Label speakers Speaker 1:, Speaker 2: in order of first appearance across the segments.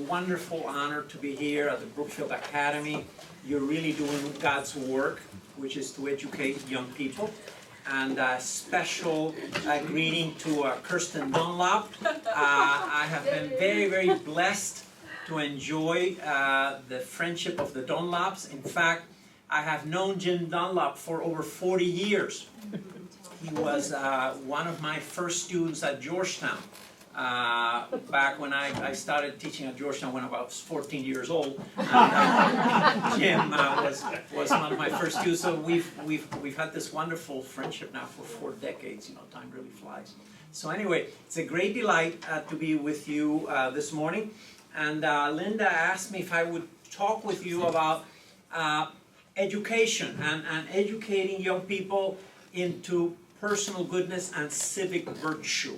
Speaker 1: wonderful honor to be here at the Brookfield Academy. You're really doing God's work, which is to educate young people. And a special greeting to Kirsten Dunlop. I have been very, very blessed to enjoy the friendship of the Dunlops. In fact, I have known Jim Dunlop for over 40 years. He was one of my first students at Georgetown. Back when I started teaching at Georgetown when I was 14 years old. And, Jim was one of my first students. So we've had this wonderful friendship now for 4 decades. You know, time really flies. So anyway, it's a great delight to be with you this morning. And Linda asked me if I would talk with you about education and educating young people into personal goodness and civic virtue.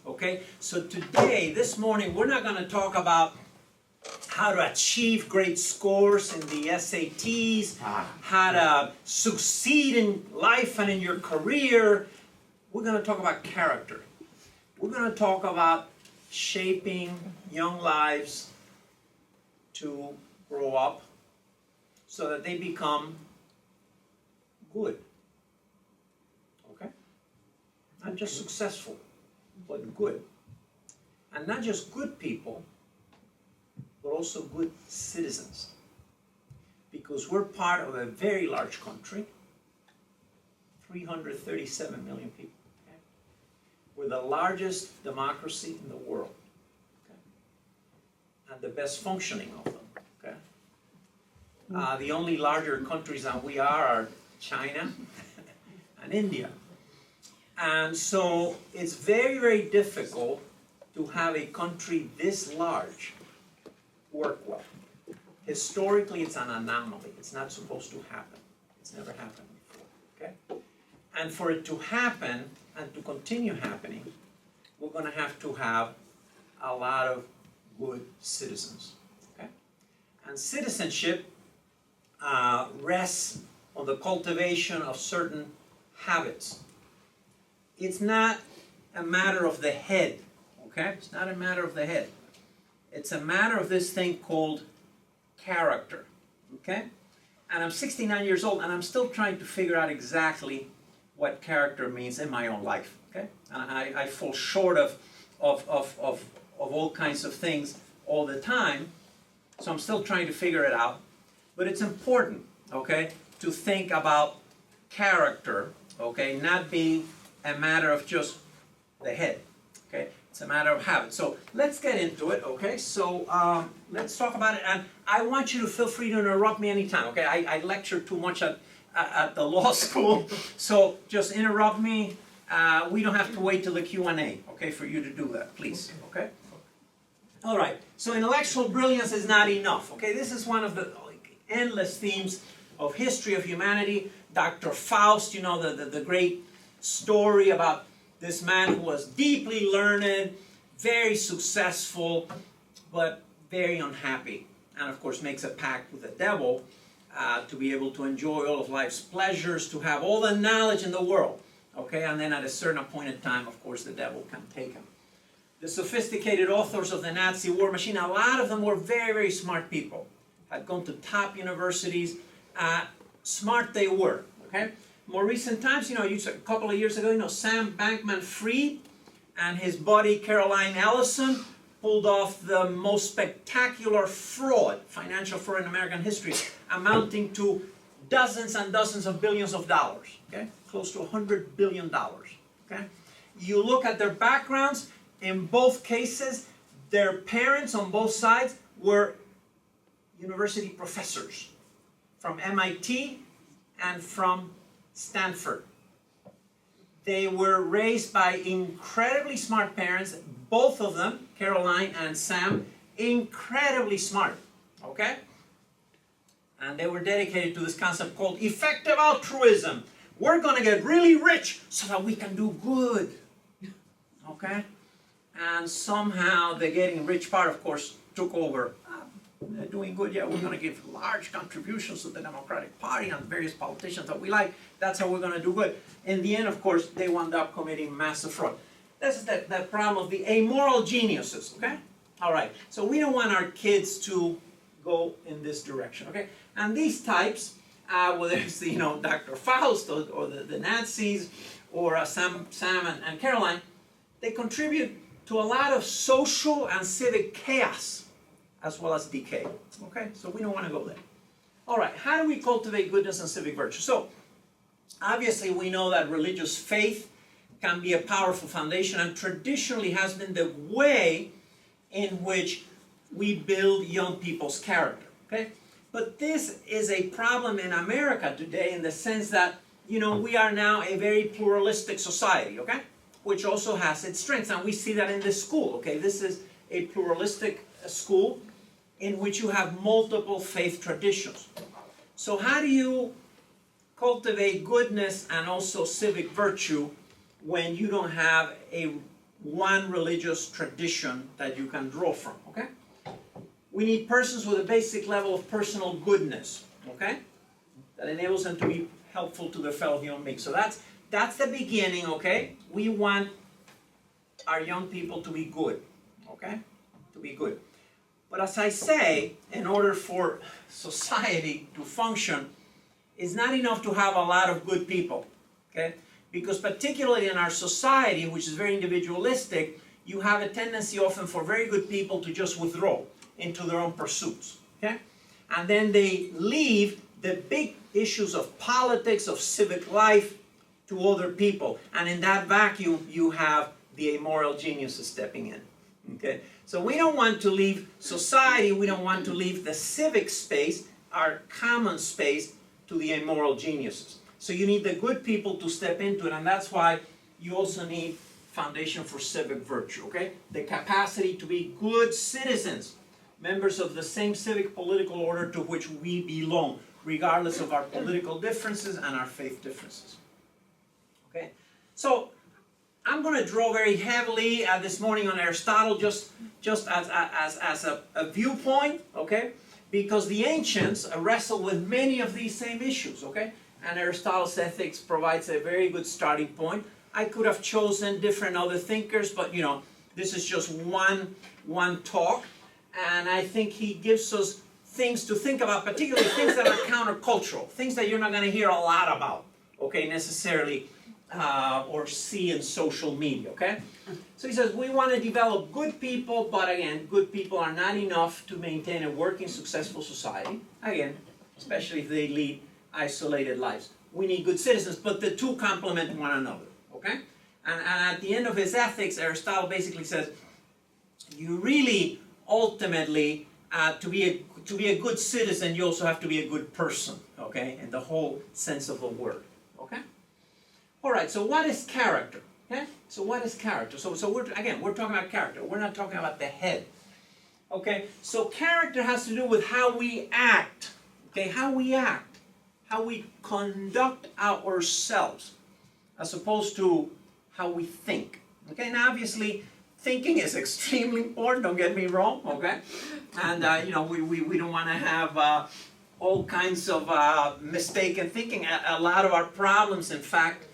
Speaker 1: Okay, so today, this morning, we're not going to talk about how to achieve great scores in the SATs, how to succeed in life and in your career. We're going to talk about character. We're going to talk about shaping young lives to grow up so that they become good. Okay? Not just successful, but good. And not just good people, but also good citizens. Because we're part of a very large country, 337 million people. Okay? We're the largest democracy in the world. Okay? And the best functioning of them. Okay? The only larger countries than we are China and India. And so it's very, very difficult to have a country this large work well. Historically, it's an anomaly. It's not supposed to happen. It's never happened before. Okay? And for it to happen and to continue happening, we're going to have a lot of good citizens. Okay? And citizenship rests on the cultivation of certain habits. It's not a matter of the head, okay? It's not a matter of the head. It's a matter of this thing called character, okay? And I'm 69 years old, and I'm still trying to figure out exactly what character means in my own life, okay? And I fall short of all kinds of things all the time, so I'm still trying to figure it out. But it's important, okay, to think about character, okay, not being a matter of just the head, okay? It's a matter of habit. So let's get into it, okay? So let's talk about it, and I want you to feel free to interrupt me anytime, okay? I lecture too much at the law school, so just interrupt me. We don't have to wait till the Q&A, okay, for you to do that, please, okay? All right, so intellectual brilliance is not enough, okay? This is one of the endless themes of history of humanity. Dr. Faust, you know, the great story about this man who was deeply learned, very successful, but very unhappy. And of course makes a pact with the devil to be able to enjoy all of life's pleasures, to have all the knowledge in the world. Okay, and then at a certain appointed time, of course, the devil can take him. The sophisticated authors of the Nazi war machine, a lot of them were very, very smart people. Had gone to top universities. Smart they were, okay? More recent times, you know, a couple of years ago, you know, Sam Bankman-Fried and his buddy Caroline Ellison pulled off the most spectacular fraud, financial fraud in American history, amounting to dozens and dozens of billions of dollars, okay? Close to $100 billion, okay? You look at their backgrounds, in both cases, their parents on both sides were university professors from MIT and from Stanford. They were raised by incredibly smart parents, both of them, Caroline and Sam, incredibly smart, okay? And they were dedicated to this concept called effective altruism. We're going to get really rich so that we can do good, okay? And somehow the getting rich part, of course, took over. They're doing good, yeah, we're going to give large contributions to the Democratic Party and various politicians that we like. That's how we're going to do good. In the end, of course, they wound up committing massive fraud. This is the problem of the amoral geniuses, okay? All right, so we don't want our kids to go in this direction, okay? And these types, whether it's, you know, Dr. Faust or the Nazis or Sam and Caroline, they contribute to a lot of social and civic chaos as well as decay, okay? So we don't want to go there. All right, how do we cultivate goodness and civic virtue? So, obviously we know that religious faith can be a powerful foundation and traditionally has been the way in which we build young people's character, okay? But this is a problem in America today in the sense that, you know, we are now a very pluralistic society, okay? Which also has its strengths, and we see that in this school, okay? This is a pluralistic school in which you have multiple faith traditions. So how do you cultivate goodness and also civic virtue when you don't have one religious tradition that you can draw from, okay? We need persons with a basic level of personal goodness, okay? That enables them to be helpful to their fellow human beings. So that's the beginning, okay? We want our young people to be good, okay? To be good. But as I say, in order for society to function, it's not enough to have a lot of good people, okay? Because particularly in our society, which is very individualistic, you have a tendency often for very good people to just withdraw into their own pursuits, okay? And then they leave the big issues of politics, of civic life, to other people. And in that vacuum, you have the amoral geniuses stepping in, okay? So we don't want to leave society, we don't want to leave the civic space, our common space, to the amoral geniuses. So you need the good people to step into it, and that's why you also need foundation for civic virtue, okay? The capacity to be good citizens, members of the same civic political order to which we belong, regardless of our political differences and our faith differences, okay? So I'm going to draw very heavily this morning on Aristotle just as a viewpoint, okay? Because the ancients wrestled with many of these same issues, okay? And Aristotle's ethics provides a very good starting point. I could have chosen different other thinkers, but you know, this is just one talk. And I think he gives us things to think about, particularly things that are countercultural, things that you're not going to hear a lot about, okay, necessarily, or see in social media, okay? So he says, we want to develop good people, but again, good people are not enough to maintain a working, successful society. Again, especially if they lead isolated lives. We need good citizens, but the two complement one another, okay? And at the end of his ethics, Aristotle basically says, you really, ultimately, to be a good citizen, you also have to be a good person, okay? In the whole sense of the word, okay? All right, so what is character? Okay? So what is character? So we're talking about character. We're not talking about the head. Okay? So character has to do with how we act. Okay? How we act. How we conduct ourselves. As opposed to how we think. Okay? Now obviously, thinking is extremely important. Don't get me wrong. Okay? And you know, we don't want to have all kinds of mistaken thinking. A lot of our problems, in fact,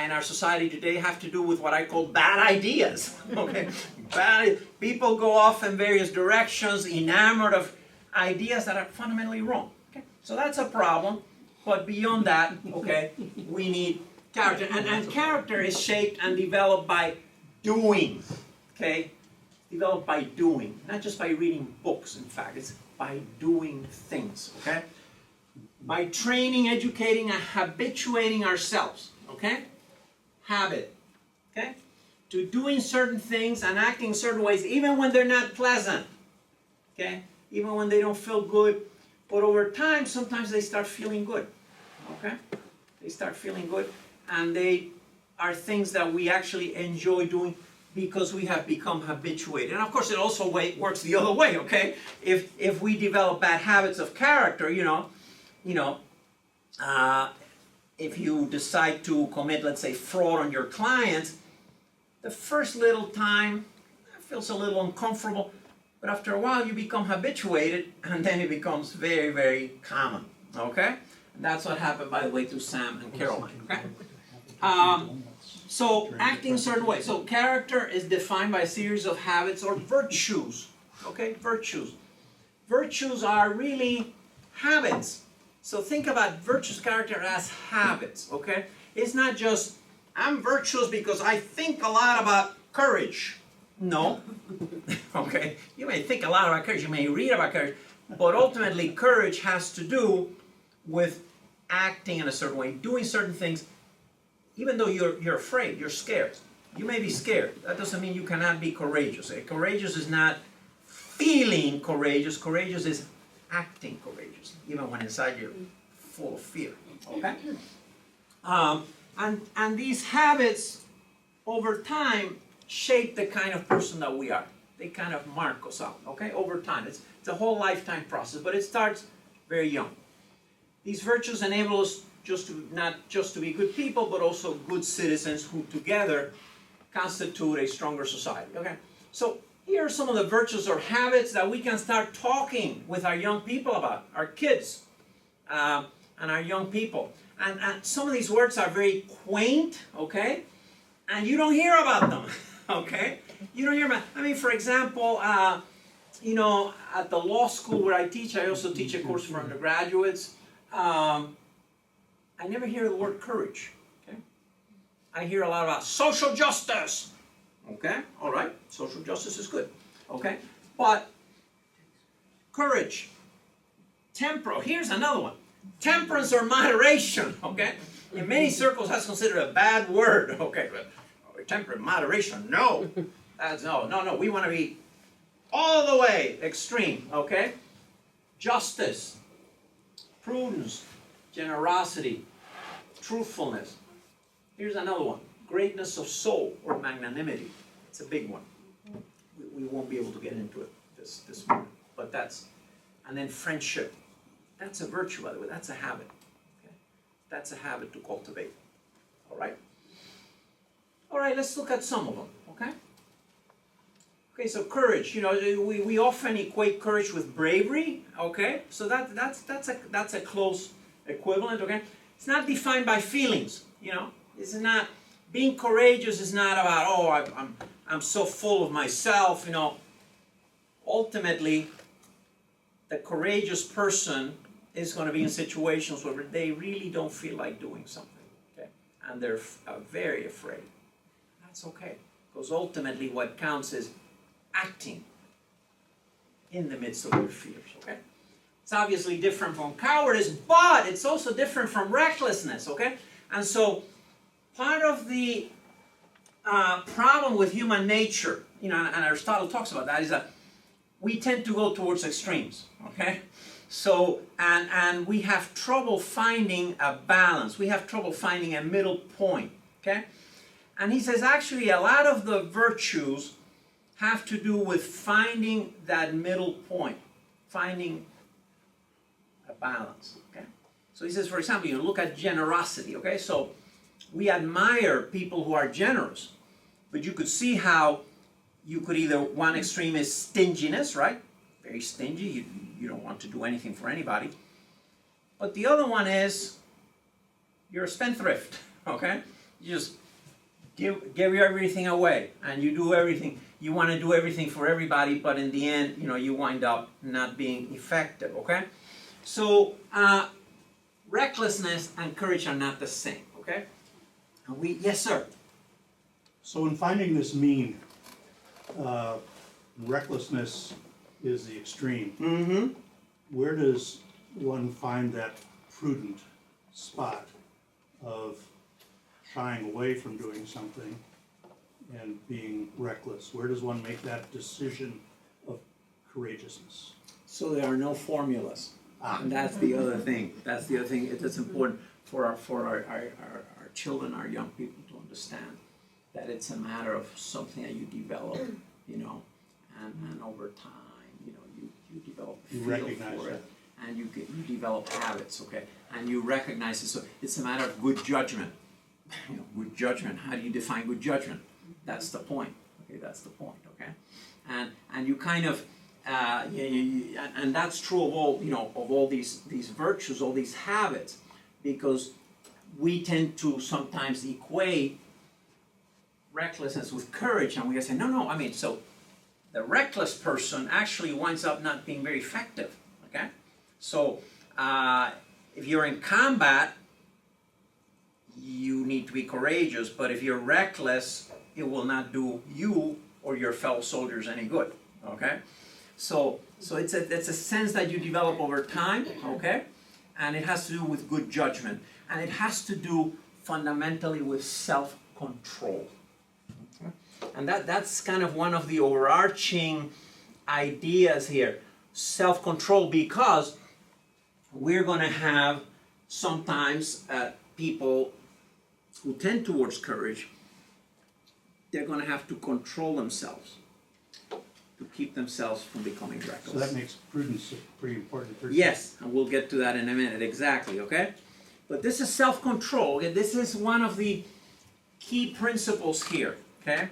Speaker 1: in our society today have to do with what I call bad ideas. Okay? People go off in various directions, enamored of ideas that are fundamentally wrong. Okay? So that's a problem. But beyond that, okay, we need character. And character is shaped and developed by doing. Okay? Developed by doing. Not just by reading books, in fact. It's by doing things. Okay? By training, educating, and habituating ourselves. Okay? Habit, okay? To doing certain things and acting certain ways, even when they're not pleasant, okay? Even when they don't feel good, but over time, sometimes they start feeling good, okay? They start feeling good, and they are things that we actually enjoy doing because we have become habituated. And of course, it also works the other way, okay? If we develop bad habits of character, if you decide to commit, let's say, fraud on your clients, the first little time it feels a little uncomfortable, but after a while you become habituated, and then it becomes very, very common, okay? And that's what happened, by the way, to Sam and Caroline, okay? So, acting a certain way. So, character is defined by a series of habits or virtues, okay? Virtues. Virtues are really habits. So think about virtuous character as habits, okay? It's not just, I'm virtuous because I think a lot about courage. No. Okay? You may think a lot about courage, you may read about courage, but ultimately courage has to do with acting in a certain way, doing certain things, even though you're afraid, you're scared. You may be scared. That doesn't mean you cannot be courageous. Courageous is not feeling courageous. Courageous is acting courageous, even when inside you're full of fear. Okay? And these habits, over time, shape the kind of person that we are. They kind of mark us out, okay? Over time. It's a whole lifetime process, but it starts very young. These virtues enable us not just to be good people, but also good citizens who together constitute a stronger society, okay? So here are some of the virtues or habits that we can start talking with our young people about, our kids and our young people. And some of these words are very quaint, okay? And you don't hear about them, okay? You don't hear about, I mean, for example, you know, at the law school where I teach, I also teach a course for undergraduates. I never hear the word courage, okay? I hear a lot about social justice, okay? All right, social justice is good, okay? But courage, here's another one. Temperance or moderation, okay? In many circles, that's considered a bad word, okay? But temperance, moderation, no. That's no. We want to be all the way extreme, okay? Justice, prudence, generosity, truthfulness. Here's another one. Greatness of soul or magnanimity. It's a big one. We won't be able to get into it this morning, but that's, and then friendship. That's a virtue, by the way. That's a habit. Okay? That's a habit to cultivate. All right? All right, let's look at some of them, okay? Okay, so courage. You know, we often equate courage with bravery, okay? So that's a close equivalent, okay? It's not defined by feelings, you know? This is not, being courageous is not about, oh, I'm so full of myself, you know? Ultimately, the courageous person is going to be in situations where they really don't feel like doing something, okay? And they're very afraid. That's okay, because ultimately what counts is acting in the midst of their fears, okay? It's obviously different from cowardice, but it's also different from recklessness, okay? And so part of the problem with human nature, you know, and Aristotle talks about that, is that we tend to go towards extremes, okay? So, and we have trouble finding a balance. We have trouble finding a middle point, okay? And he says actually a lot of the virtues have to do with finding that middle point, finding a balance, okay? So he says, for example, you look at generosity, okay? So we admire people who are generous, but you could see how you could either, one extreme is stinginess, right? Very stingy, you don't want to do anything for anybody. But the other one is, you're a spendthrift, okay? You just give everything away, and you do everything. You want to do everything for everybody, but in the end, you know, you wind up not being effective, okay? So, recklessness and courage are not the same, okay? And yes, sir?
Speaker 2: So in finding this mean, recklessness is the extreme.
Speaker 1: Mm-hmm.
Speaker 2: Where does one find that prudent spot of shying away from doing something and being reckless? Where does one make that decision of courageousness?
Speaker 1: So there are no formulas. And that's the other thing. That's the other thing. It's important for our children, our young people to understand that it's a matter of something that you develop, you know, and over time, you know, you develop a feel for it, and you develop habits, okay, and you recognize it. So it's a matter of good judgment. You know, good judgment. How do you define good judgment? That's the point. Okay, that's the point. Okay, and you kind of. And that's true of all, you know, of all these virtues, all these habits, because we tend to sometimes equate recklessness with courage, and we say, no, I mean, so The reckless person actually winds up not being very effective, okay? So, if you're in combat, you need to be courageous, but if you're reckless, it will not do you or your fellow soldiers any good, okay? So it's a sense that you develop over time, okay? And it has to do with good judgment. And it has to do fundamentally with self-control. Okay? And that's kind of one of the overarching ideas here. Self-control, because we're going to have sometimes people who tend towards courage, they're going to have to control themselves to keep themselves from becoming reckless.
Speaker 2: So that makes prudence a pretty important virtue.
Speaker 1: Yes, and we'll get to that in a minute, exactly, okay? But this is self-control, and this is one of the key principles here, okay?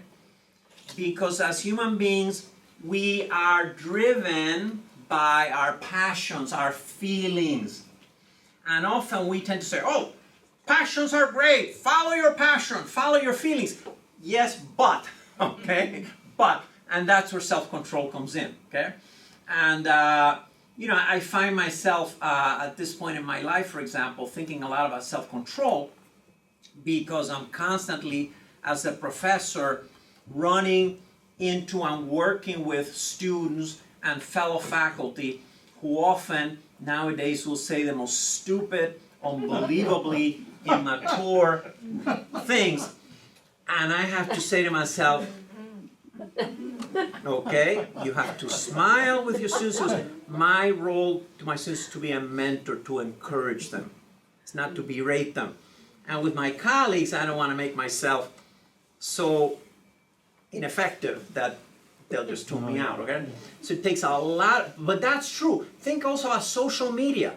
Speaker 1: Because as human beings, we are driven by our passions, our feelings. And often we tend to say, oh, passions are great, follow your passion, follow your feelings. Yes, but, okay? But, and that's where self-control comes in, okay? And, you know, I find myself at this point in my life, for example, thinking a lot about self-control because I'm constantly, as a professor, running into and working with students and fellow faculty who often nowadays will say the most stupid, unbelievably immature things. And I have to say to myself, okay, you have to smile with your students. My role to my students is to be a mentor, to encourage them. It's not to berate them. And with my colleagues, I don't want to make myself so ineffective that they'll just tune me out, okay? So it takes a lot, but that's true. Think also about social media.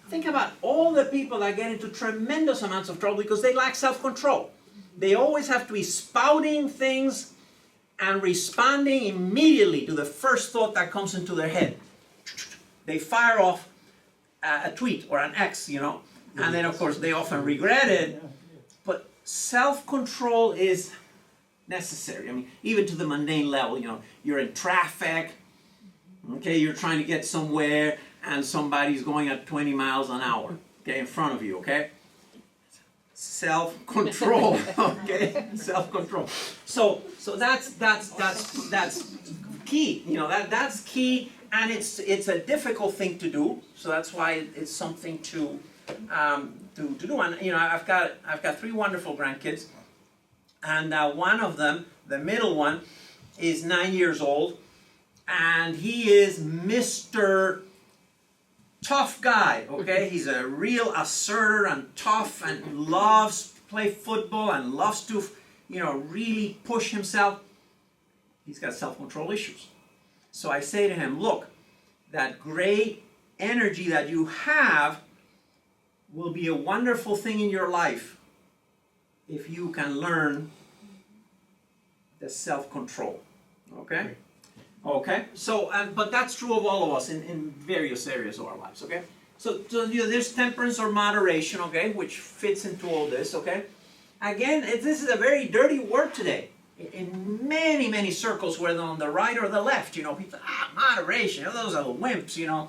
Speaker 1: Think about all the people that get into tremendous amounts of trouble because they lack self-control. They always have to be spouting things and responding immediately to the first thought that comes into their head. They fire off a tweet or an X, you know, and then of course they often regret it. But self-control is necessary. I mean, even to the mundane level, you know, you're in traffic, okay, you're trying to get somewhere and somebody's going at 20 miles an hour, okay, in front of you, okay? Self-control, okay? Self-control. So that's key. You know, that's key, and it's a difficult thing to do. So that's why it's something to do. And you know, I've got 3 wonderful grandkids, and one of them, the middle one, is 9 years old, and he is Mr. Tough guy, okay? He's a real asserter and tough and loves to play football and loves to, you know, really push himself. He's got self-control issues. So I say to him, look, that great energy that you have will be a wonderful thing in your life if you can learn the self-control, okay? Okay, so, but that's true of all of us in various areas of our lives, okay? So you know, there's temperance or moderation, okay, which fits into all this, okay? Again, this is a very dirty word today. In many, many circles, whether on the right or the left, you know, people, moderation, you know, those are the wimps, you know.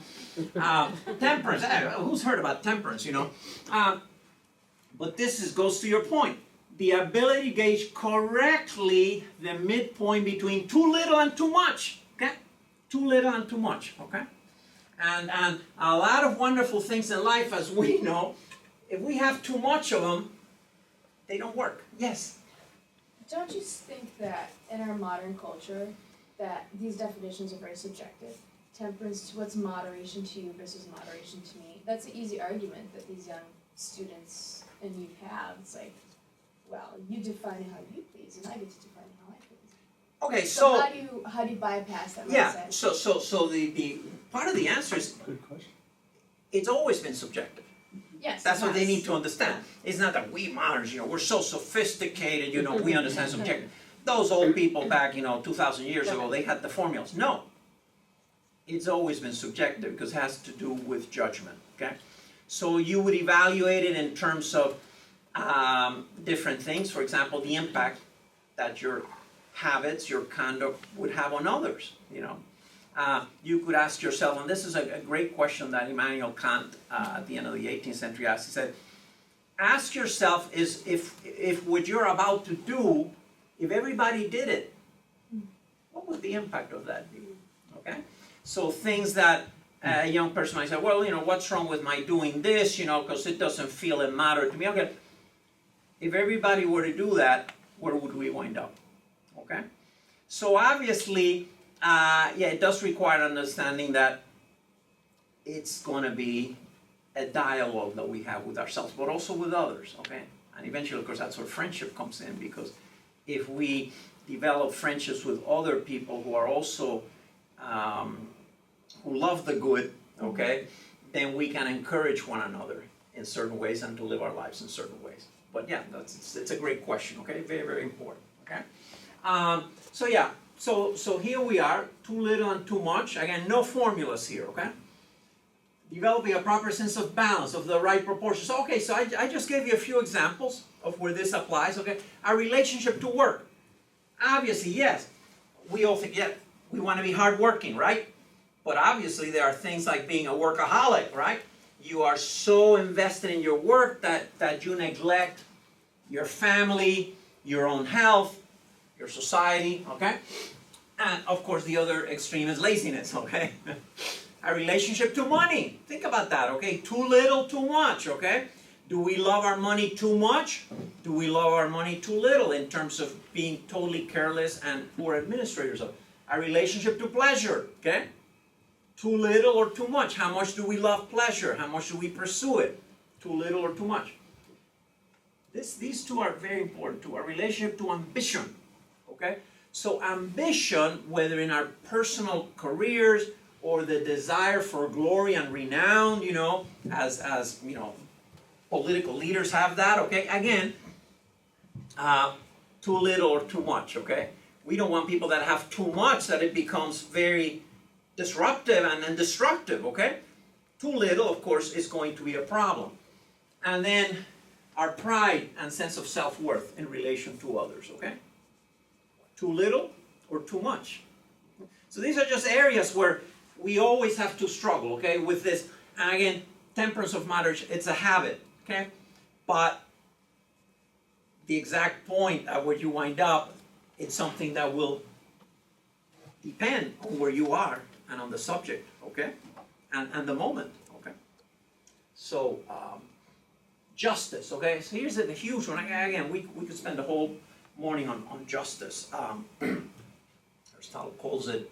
Speaker 1: Temperance, who's heard about temperance, you know? But this goes to your point. The ability to gauge correctly the midpoint between too little and too much, okay? Too little and too much, okay? And a lot of wonderful things in life, as we know, if we have too much of them, they don't work. Yes?
Speaker 3: Don't you think that in our modern culture, that these definitions are very subjective? Temperance, what's moderation to you versus moderation to me? That's an easy argument that these young students and you have. It's like, well, you define it how you please, and I get to define it how I please.
Speaker 1: Okay, so
Speaker 3: how do you bypass that mindset?
Speaker 1: Yeah, so the part of the answer is,
Speaker 2: Good question.
Speaker 1: it's always been subjective.
Speaker 3: Yes.
Speaker 1: That's what they need to understand. It's not that we moderns, you know, we're so sophisticated, you know, we understand subjective. Those old people back, you know, 2,000 years ago, they had the formulas. No. It's always been subjective because it has to do with judgment, okay? So you would evaluate it in terms of different things. For example, the impact that your habits your conduct would have on others, you know. You could ask yourself, and this is a great question that Immanuel Kant at the end of the 18th century asked. He said, ask yourself if what you're about to do, if everybody did it, what would the impact of that be? Okay? So things that a young person might say, well, you know, what's wrong with my doing this, you know, because it doesn't feel it matter to me. Okay, if everybody were to do that, where would we wind up? Okay? So obviously, yeah, it does require understanding that it's going to be a dialogue that we have with ourselves, but also with others, okay? And eventually, of course, that's where friendship comes in, because if we develop friendships with other people who are also, who love the good, okay, then we can encourage one another in certain ways and to live our lives in certain ways. But yeah, it's a great question, okay? Very, very important, okay? So yeah, so here we are, too little and too much. Again, no formulas here, okay? Developing a proper sense of balance, of the right proportions. Okay, so I just gave you a few examples of where this applies, okay? Our relationship to work. Obviously, yes, we all think, yeah, we want to be hardworking, right? But obviously there are things like being a workaholic, right? You are so invested in your work that you neglect your family, your own health, your society, okay? And of course the other extreme is laziness, okay? Our relationship to money. Think about that, okay? Too little, too much, okay? Do we love our money too much? Do we love our money too little in terms of being totally careless and poor administrators of it? Our relationship to pleasure, okay? Too little or too much? How much do we love pleasure? How much do we pursue it? Too little or too much? These two are very important too. Our relationship to ambition, okay? So ambition, whether in our personal careers or the desire for glory and renown, you know, as you know, political leaders have that, okay? Again, too little or too much, okay? We don't want people that have too much that it becomes very disruptive and then destructive, okay? Too little, of course, is going to be a problem. And then our pride and sense of self-worth in relation to others, okay? Too little or too much. So these are just areas where we always have to struggle, okay, with this. And again, temperance of marriage, it's a habit, okay? But the exact point at where you wind up, it's something that will depend on where you are and on the subject, okay? And the moment, okay? So, justice, okay? So here's the huge one. Again, we could spend the whole morning on justice. Aristotle calls it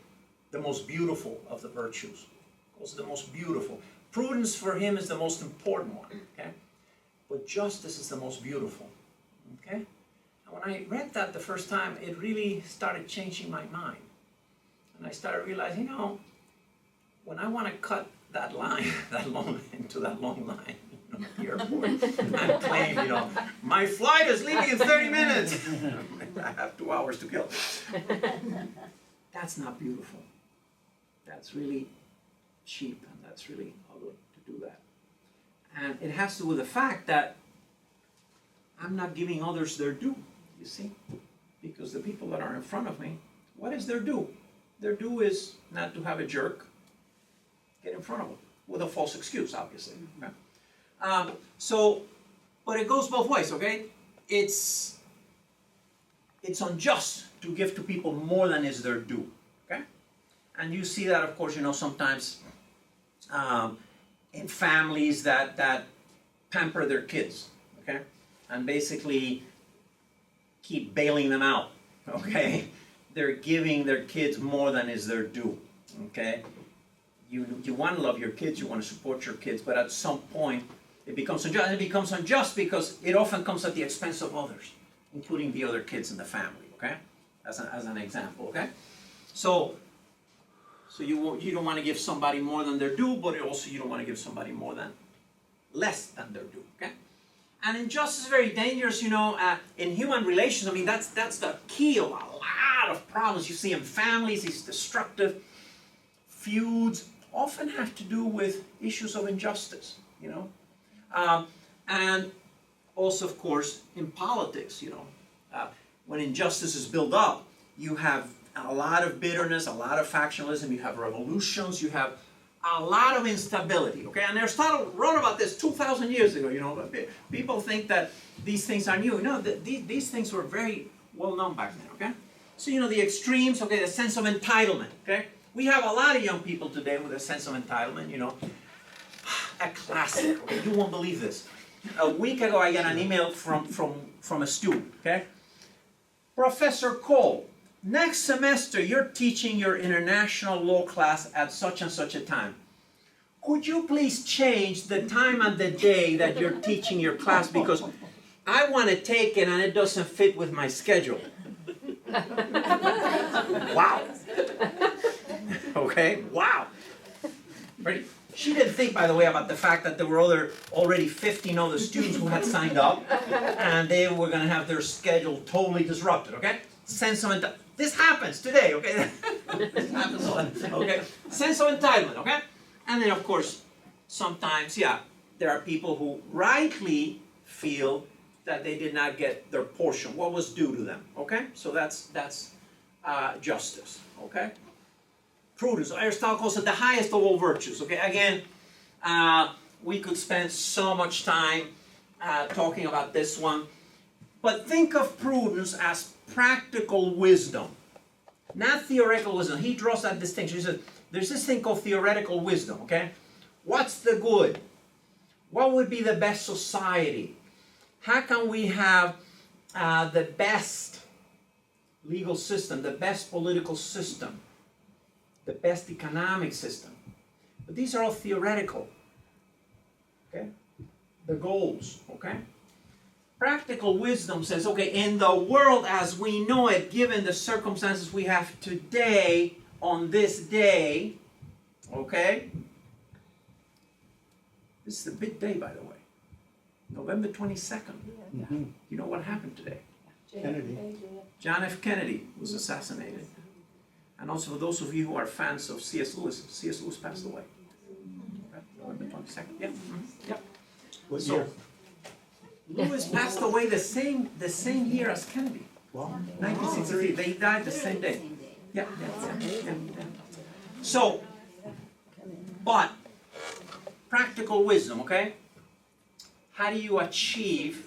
Speaker 1: the most beautiful of the virtues. Calls it the most beautiful. Prudence for him is the most important one, okay? But justice is the most beautiful, okay? And when I read that the first time, it really started changing my mind. And I started realizing, you know, when I want to cut that line, into that long line, you know, at the airport, I'm claiming, you know, my flight is leaving in 30 minutes. I have 2 hours to kill. That's not beautiful. That's really cheap, and that's really ugly to do that. And it has to do with the fact that I'm not giving others their due, you see? Because the people that are in front of me, what is their due? Their due is not to have a jerk get in front of them, with a false excuse, obviously. Okay? But it goes both ways, okay? It's unjust to give to people more than is their due, okay? And you see that, of course, you know, sometimes in families that pamper their kids, okay? And basically keep bailing them out, okay? They're giving their kids more than is their due, okay? You want to love your kids, you want to support your kids, but at some point it becomes unjust. And it becomes unjust because it often comes at the expense of others, including the other kids in the family, okay? As an example, okay? So you don't want to give somebody more than their due, but also you don't want to give somebody less than their due, okay? And injustice is very dangerous, you know, in human relations. I mean, that's the key of a lot of problems you see in families. These destructive feuds often have to do with issues of injustice, you know. And also, of course, in politics, you know, when injustice is built up, you have a lot of bitterness, a lot of factionalism, you have revolutions, you have a lot of instability, okay? And Aristotle wrote about this 2,000 years ago, you know. People think that these things are new. No, these things were very well known back then, okay? So, you know, the extremes, okay, the sense of entitlement, okay? We have a lot of young people today with a sense of entitlement, you know. A classic, okay? You won't believe this. A week ago, I got an email from a student, okay? Professor Coll, next semester you're teaching your international law class at such and such a time. Could you please change the time and the day that you're teaching your class, because I want to take it and it doesn't fit with my schedule. Wow. Okay, wow. Right. She didn't think, by the way, about the fact that there were already 15 other students who had signed up, and they were going to have their schedule totally disrupted, okay? Sense of entitlement. This happens today, okay? This happens a lot, okay? Sense of entitlement, okay? And then, of course, sometimes, yeah, there are people who rightly feel that they did not get their portion, what was due to them, okay? So that's justice, okay? Prudence, Aristotle calls it the highest of all virtues, okay? Again, we could spend so much time talking about this one, but think of prudence as practical wisdom, not theoretical wisdom. He draws that distinction. He says, there's this thing called theoretical wisdom, okay? What's the good? What would be the best society? How can we have the best legal system, the best political system, the best economic system? But these are all theoretical, okay? The goals, okay? Practical wisdom says, okay, in the world as we know it, given the circumstances we have today, on this day, okay? This is a big day, by the way. November 22nd.
Speaker 2: Mhm.
Speaker 1: You know what happened today?
Speaker 2: Kennedy.
Speaker 1: John F. Kennedy was assassinated. And also for those of you who are fans of C.S. Lewis passed away. Okay, November 22nd. Yeah. Yep.
Speaker 2: What
Speaker 1: So,
Speaker 2: year?
Speaker 1: Lewis passed away the same year as Kennedy.
Speaker 2: Well,
Speaker 1: 1963. They died the same day. Yeah. So, but practical wisdom, okay? How do you achieve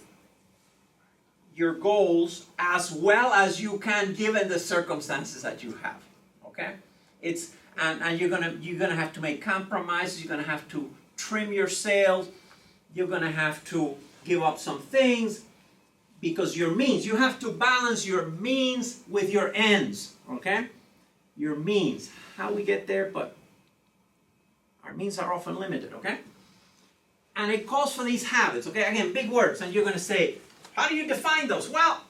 Speaker 1: your goals as well as you can given the circumstances that you have? Okay? It's and you're gonna have to make compromises, you're gonna have to trim your sails, you're gonna have to give up some things, because your means, you have to balance your means with your ends, okay? Your means, how we get there, but our means are often limited, okay? And it calls for these habits, okay? Again, big words, and you're going to say, how do you define those? Well,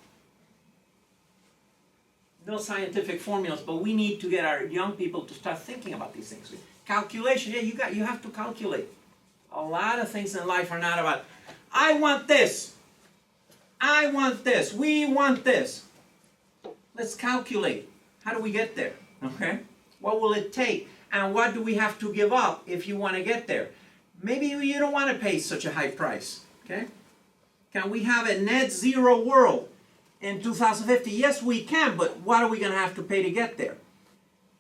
Speaker 1: no scientific formulas, but we need to get our young people to start thinking about these things. Calculation, yeah, you have to calculate. A lot of things in life are not about, I want this, we want this. Let's calculate. How do we get there? Okay? What will it take? And what do we have to give up if you want to get there? Maybe you don't want to pay such a high price. Okay? Can we have a net zero world in 2050? Yes, we can, but what are we going to have to pay to get there?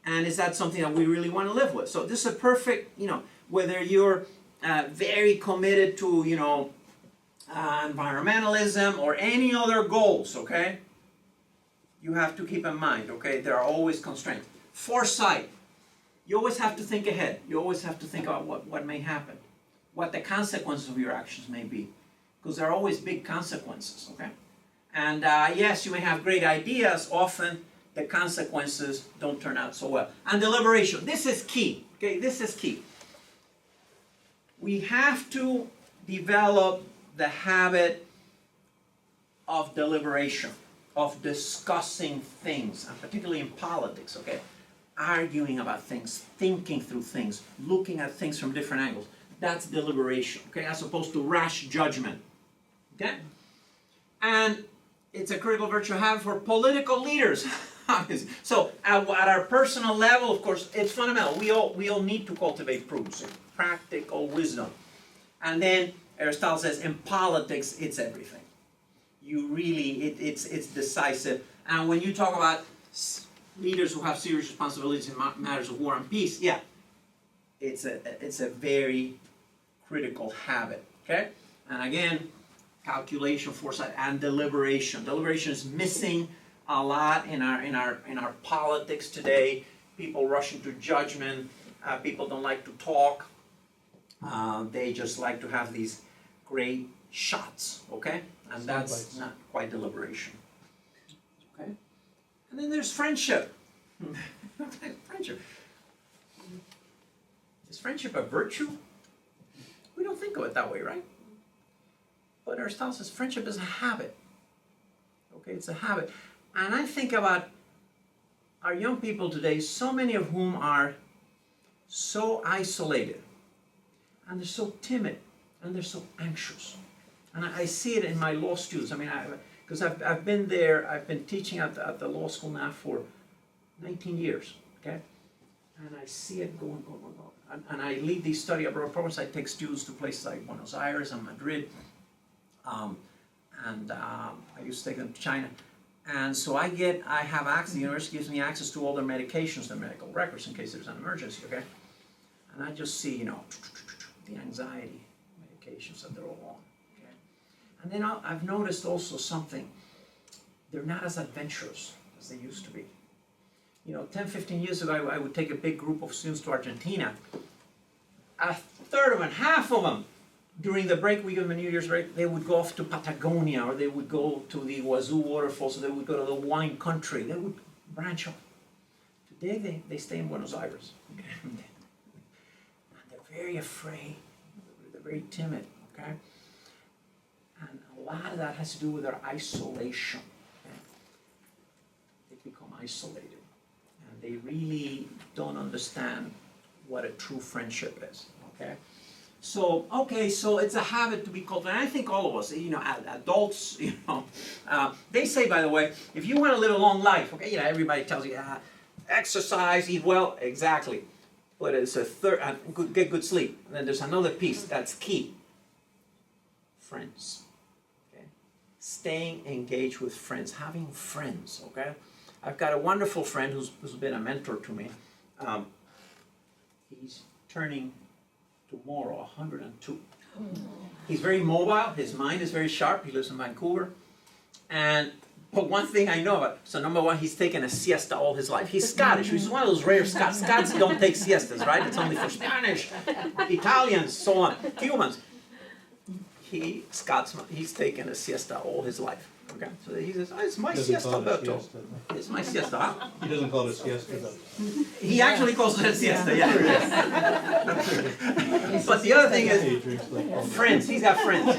Speaker 1: And is that something that we really want to live with? So this is a perfect, whether you're very committed to, environmentalism or any other goals, okay? You have to keep in mind, okay, there are always constraints. Foresight. You always have to think ahead. You always have to think about what may happen, what the consequences of your actions may be, because there are always big consequences, okay? And yes, you may have great ideas. Often the consequences don't turn out so well. And deliberation. This is key, okay? This is key. We have to develop the habit of deliberation, of discussing things, and particularly in politics, okay? Arguing about things, thinking through things, looking at things from different angles. That's deliberation, okay? As opposed to rash judgment, okay? And it's a critical virtue to have for political leaders. So at our personal level, of course, it's fundamental. We all need to cultivate prudence, practical wisdom. And then Aristotle says in politics, it's everything. You really, it's decisive. And when you talk about leaders who have serious responsibilities in matters of war and peace, yeah, it's a very critical habit, okay? And again, calculation, foresight, and deliberation. Deliberation is missing a lot in our politics today. People rushing to judgment. People don't like to talk. They just like to have these great shots, okay? And that's not quite deliberation, okay? And then there's friendship. Friendship. Is friendship a virtue? We don't think of it that way, right? But Aristotle says friendship is a habit. Okay, it's a habit. And I think about our young people today, so many of whom are so isolated, and they're so timid, and they're so anxious. And I see it in my law students. I mean, because I've been there, I've been teaching at the law school now for 19 years, okay? And I see it going. And I lead these study abroad programs. I take students to places like Buenos Aires and Madrid. I used to take them to China. And so I have access, the university gives me access to all their medications, their medical records in case there's an emergency, okay? And I just see, the anxiety medications that they're all on, okay? And then I've noticed also something. They're not as adventurous as they used to be. 10, 15 years ago, I would take a big group of students to Argentina. A third of them, half of them, during the break, we give them a New Year's break, they would go off to Patagonia, or they would go to the Iguazu waterfalls, or they would go to the wine country. They would branch off. Today, they stay in Buenos Aires. Okay? And they're very afraid. They're very timid, okay? And a lot of that has to do with their isolation. Okay? They become isolated. And they really don't understand what a true friendship is, okay? So it's a habit to be cultivated. And I think all of us, adults, they say, by the way, if you want to live a long life, okay, everybody tells you, exercise, eat well, exactly. But it's a third, get good sleep. And then there's another piece that's key. Friends, okay? Staying engaged with friends, having friends, okay? I've got a wonderful friend who's been a mentor to me. He's turning tomorrow 102. He's very mobile. His mind is very sharp. He lives in Vancouver. But one thing I know about, so number one, he's taken a siesta all his life. He's Scottish. He's one of those rare Scots. Scots don't take siestas, right? It's only for Spanish, Italians, so on, Cubans. He's taken a siesta all his life. Okay, so he says, it's my siesta, Alberto. It's my siesta, huh?
Speaker 2: He doesn't call it a siesta, though.
Speaker 1: He actually calls it a siesta, yeah. But the other thing is, friends, he's got friends.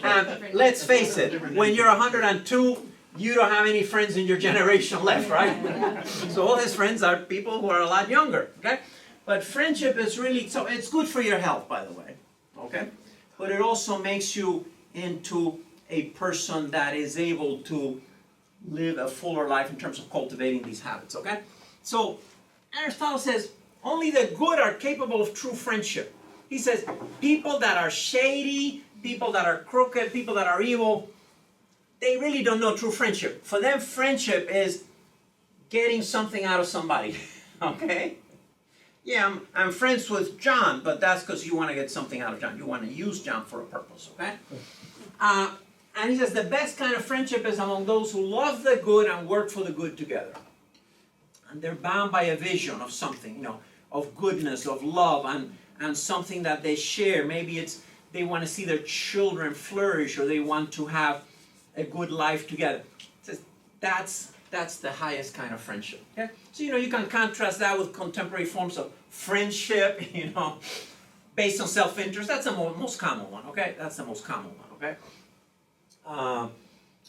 Speaker 1: And let's face it, when you're 102, you don't have any friends in your generation left, right? So all his friends are people who are a lot younger, okay? But friendship is really, so it's good for your health, by the way, okay? But it also makes you into a person that is able to live a fuller life in terms of cultivating these habits, okay? So Aristotle says, only the good are capable of true friendship. He says, people that are shady, people that are crooked, people that are evil, they really don't know true friendship. For them, friendship is getting something out of somebody, okay? Yeah, I'm friends with John, but that's because you want to get something out of John. You want to use John for a purpose, okay? And he says the best kind of friendship is among those who love the good and work for the good together. And they're bound by a vision of something, of goodness, of love, and something that they share. Maybe it's they want to see their children flourish, or they want to have a good life together. He says that's the highest kind of friendship. Okay? So you can contrast that with contemporary forms of friendship, based on self-interest. That's the most common one. Okay, that's the most common one. Okay.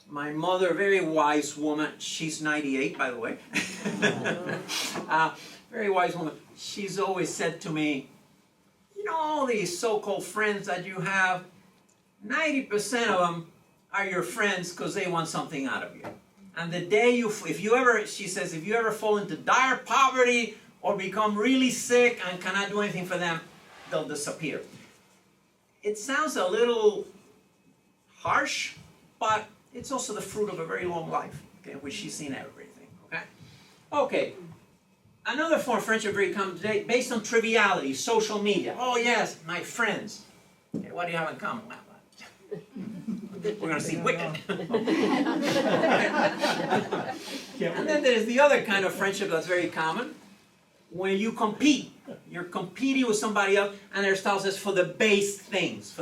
Speaker 1: My mother, very wise woman, she's 98, by the way. Very wise woman. She's always said to me, all these so-called friends that you have, 90% of them are your friends because they want something out of you. And the day she says, if you ever fall into dire poverty or become really sick and cannot do anything for them, they'll disappear. It sounds a little harsh, but it's also the fruit of a very long life, okay, in which she's seen everything, okay? Okay. Another form of friendship very common today, based on triviality, social media. Oh yes, my friends. Okay, what do you have in common? We're going to see Wicked. And then there's the other kind of friendship that's very common, when you compete. You're competing with somebody else, and Aristotle says for the base things,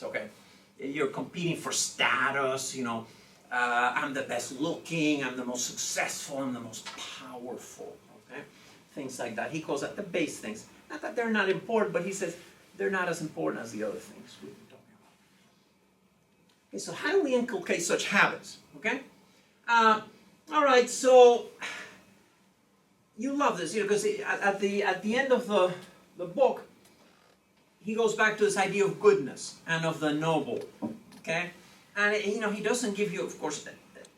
Speaker 1: okay? You're competing for status, you know, I'm the best looking, I'm the most successful, I'm the most powerful, okay? Things like that. He calls that the base things. Not that they're not important, but he says they're not as important as the other things we've been talking about. Okay, so how do we inculcate such habits, okay? All right, so you love this, you know, because at the end of the book, he goes back to this idea of goodness and of the noble, okay? And, you know, he doesn't give you, of course,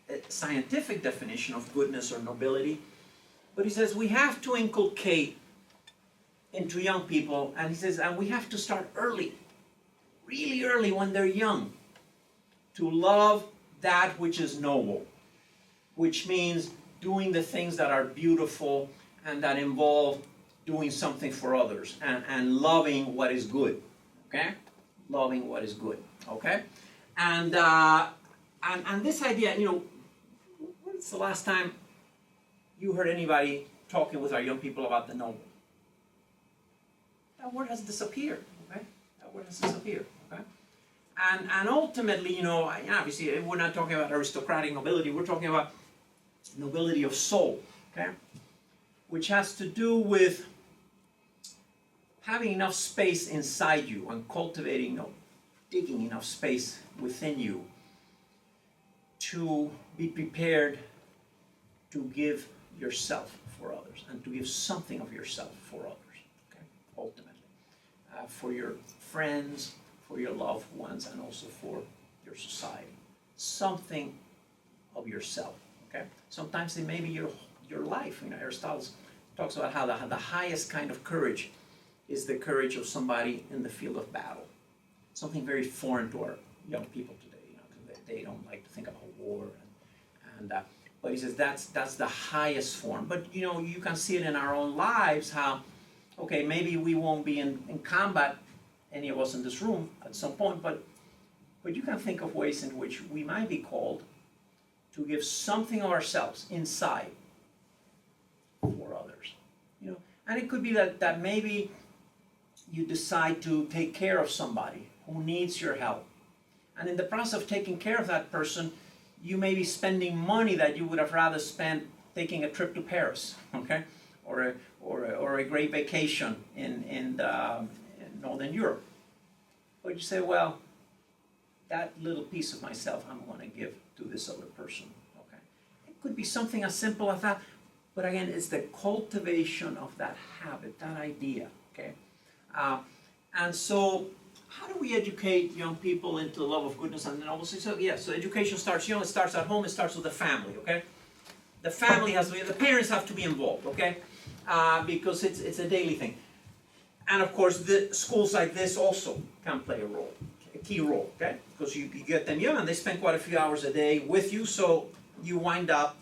Speaker 1: a scientific definition of goodness or nobility, but he says we have to inculcate into young people, and he says, and we have to start early, really early when they're young, to love that which is noble, which means doing the things that are beautiful and that involve doing something for others and loving what is good, okay? Loving what is good, okay? And this idea, you know, when's the last time you heard anybody talking with our young people about the noble? That word has disappeared, okay? That word has disappeared, okay? And ultimately, you know, obviously we're not talking about aristocratic nobility, we're talking about nobility of soul, okay? Which has to do with having enough space inside you and cultivating, you know, digging enough space within you to be prepared to give yourself for others and to give something of yourself for others, okay? Ultimately. For your friends, for your loved ones, and also for your society. Something of yourself, okay? Sometimes it may be your life. You know, Aristotle talks about how the highest kind of courage is the courage of somebody in the field of battle. Something very foreign to our young people today. You know, 'cause they don't like to think about war, but he says that's the highest form. But you know, you can see it in our own lives. How, okay, maybe we won't be in combat, any of us in this room at some point, but you can think of ways in which we might be called to give something of ourselves inside for others. You know, and it could be that maybe you decide to take care of somebody who needs your help. And in the process of taking care of that person, you may be spending money that you would have rather spent taking a trip to Paris, okay? Or a great vacation in Northern Europe. But you say, well, that little piece of myself I'm going to give to this other person, okay? It could be something as simple as that, but again, it's the cultivation of that habit, that idea, okay? And so, how do we educate young people into the love of goodness and then obviously, so education starts young, it starts at home, it starts with the family, okay? The family has to be, the parents have to be involved, okay? Because it's a daily thing. And of course, the schools like this also can play a role, a key role, okay? Because you get them young and they spend quite a few hours a day with you, so you wind up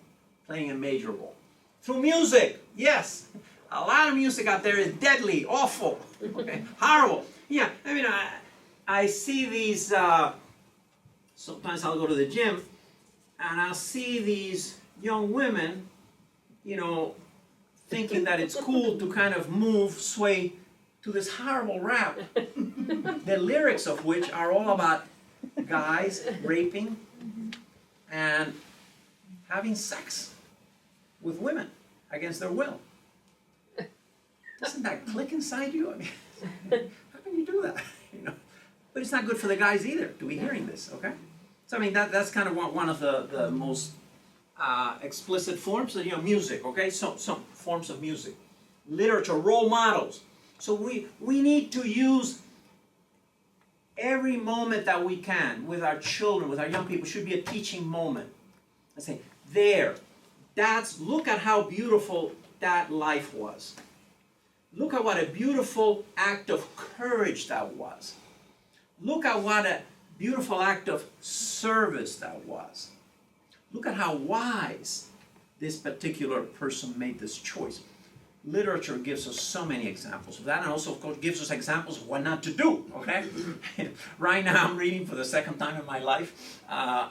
Speaker 1: playing a major role. Through music, yes. A lot of music out there is deadly, awful, okay? Horrible. Yeah, I mean, I see these, sometimes I'll go to the gym, and I'll see these young women, you know, thinking that it's cool to kind of sway to this horrible rap, the lyrics of which are all about guys raping and having sex with women against their will. Doesn't that click inside you? I mean, how can you do that? You know, but it's not good for the guys either to be hearing this. Okay, so I mean that's kind of one of the most explicit forms of, you know, music. Okay, some forms of music, literature, role models. So we need to use every moment that we can with our children, with our young people. Should be a teaching moment. I say look at how beautiful that life was. Look at what a beautiful act of courage that was. Look at what a beautiful act of service that was. Look at how wise this particular person made this choice. Literature gives us so many examples of that, and also, of course, gives us examples of what not to do, okay? Right now, I'm reading for the second time in my life. I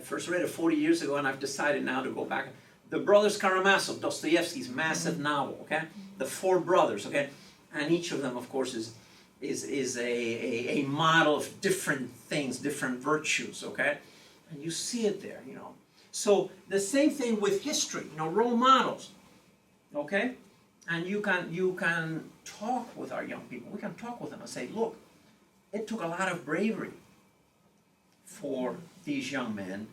Speaker 1: first read it 40 years ago, and I've decided now to go back. The Brothers Karamazov, Dostoevsky's massive novel, okay? The four brothers, okay? And each of them, of course, is a model of different things, different virtues, okay? And you see it there, you know. So the same thing with history, you know, role models. Okay? And you can talk with our young people. We can talk with them and say, look, it took a lot of bravery for these young men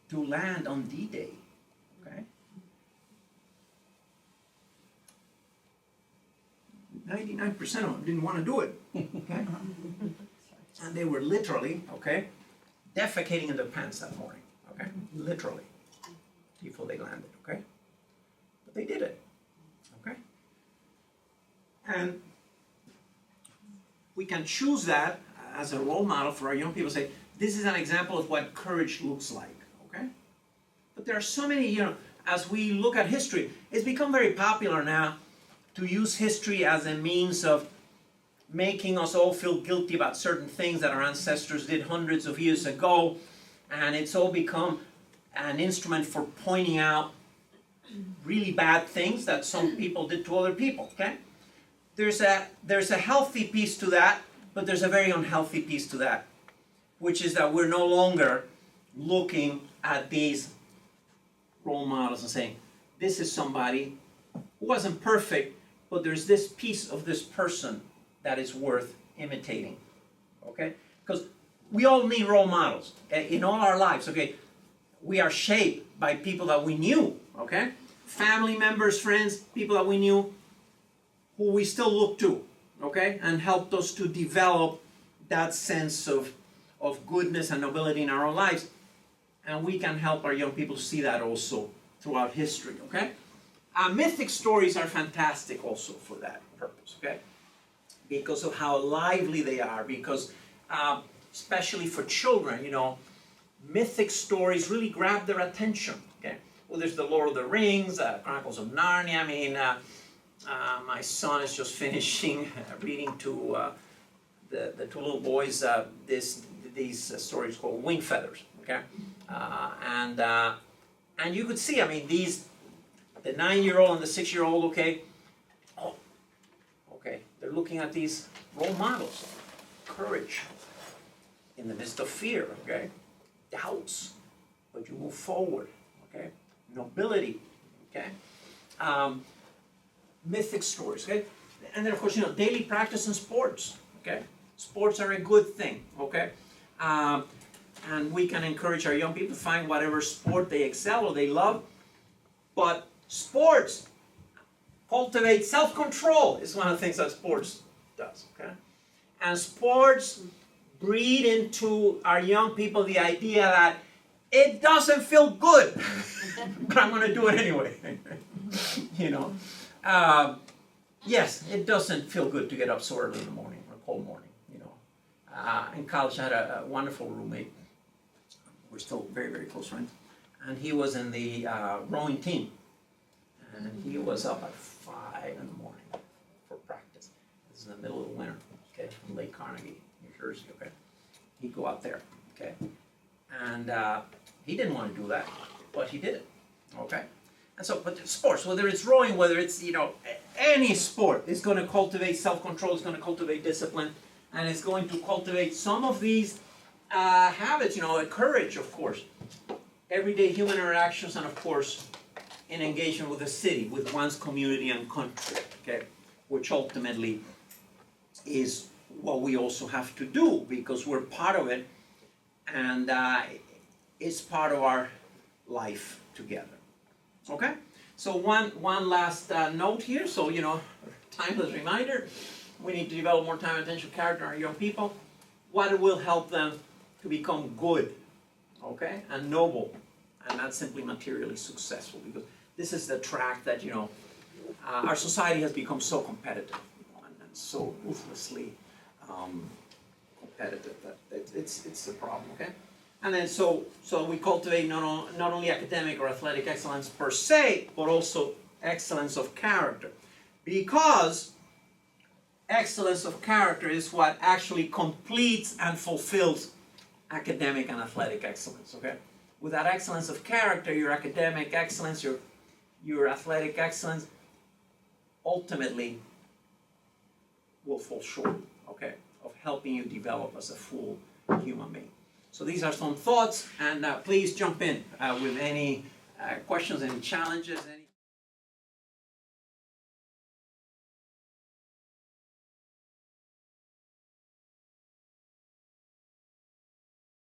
Speaker 1: to land on D-Day. Okay? 99% of them didn't want to do it. Okay? And they were literally, okay, defecating in their pants that morning. Okay? Literally. Before they landed. Okay? But they did it. Okay? And we can choose that as a role model for our young people. Say, this is an example of what courage looks like. Okay? But there are so many, you know, as we look at history, it's become very popular now to use history as a means of making us all feel guilty about certain things that our ancestors did hundreds of years ago. And it's all become an instrument for pointing out really bad things that some people did to other people, okay? There's a healthy piece to that, but there's a very unhealthy piece to that, which is that we're no longer looking at these role models and saying, this is somebody who wasn't perfect, but there's this piece of this person that is worth imitating, okay? Because we all need role models in all our lives, okay? We are shaped by people that we knew, okay? Family members, friends, people that we knew, who we still look to, okay? And helped us to develop that sense of goodness and nobility in our own lives. And we can help our young people see that also throughout history, okay? Mythic stories are fantastic also for that purpose, okay? Because of how lively they are, because especially for children, you know, mythic stories really grab their attention, okay? Well, there's the Lord of the Rings, Chronicles of Narnia. I mean, my son is just finishing reading to the two little boys these stories called Wing Feathers, okay? And you could see, I mean, the 9-year-old and the 6-year-old, okay? Oh, okay, they're looking at these role models. Courage in the midst of fear, okay? Doubts, but you move forward, okay? Nobility, okay? Mythic stories, okay? And then, of course, you know, daily practice in sports, okay? Sports are a good thing, okay? And we can encourage our young people to find whatever sport they excel or they love. But sports cultivate self-control is one of the things that sports does, okay? And sports breed into our young people the idea that it doesn't feel good, but I'm going to do it anyway. You know, yes, it doesn't feel good to get up so early in the morning, on a cold morning. You know, in college I had a wonderful roommate. We're still very, very close friends, and he was in the rowing team, and he was up at 5 in the morning for practice. This is in the middle of the winter, okay, from Lake Carnegie, New Jersey, okay. He'd go out there, okay, and he didn't want to do that, but he did it, okay. And so, but sports, whether it's rowing, whether it's, you know, any sport, is going to cultivate self-control, it's going to cultivate discipline, and it's going to cultivate some of these habits, you know, courage, of course, everyday human interactions, and of course, in engagement with the city, with one's community and country, okay, which ultimately is what we also have to do because we're part of it, and it's part of our life together. Okay? So one last note here. So, you know, timeless reminder, we need to develop more time, attention, character in our young people. What will help them to become good, okay, and noble, and not simply materially successful, because this is the track that, you know, our society has become so competitive, you know, and so ruthlessly competitive that it's the problem, okay? And then so we cultivate not only academic or athletic excellence per se, but also excellence of character. Because excellence of character is what actually completes and fulfills academic and athletic excellence, okay? Without excellence of character, your academic excellence, your athletic excellence, ultimately will fall short, okay, of helping you develop as a full human being. So these are some thoughts, and please jump in with any questions, any challenges, any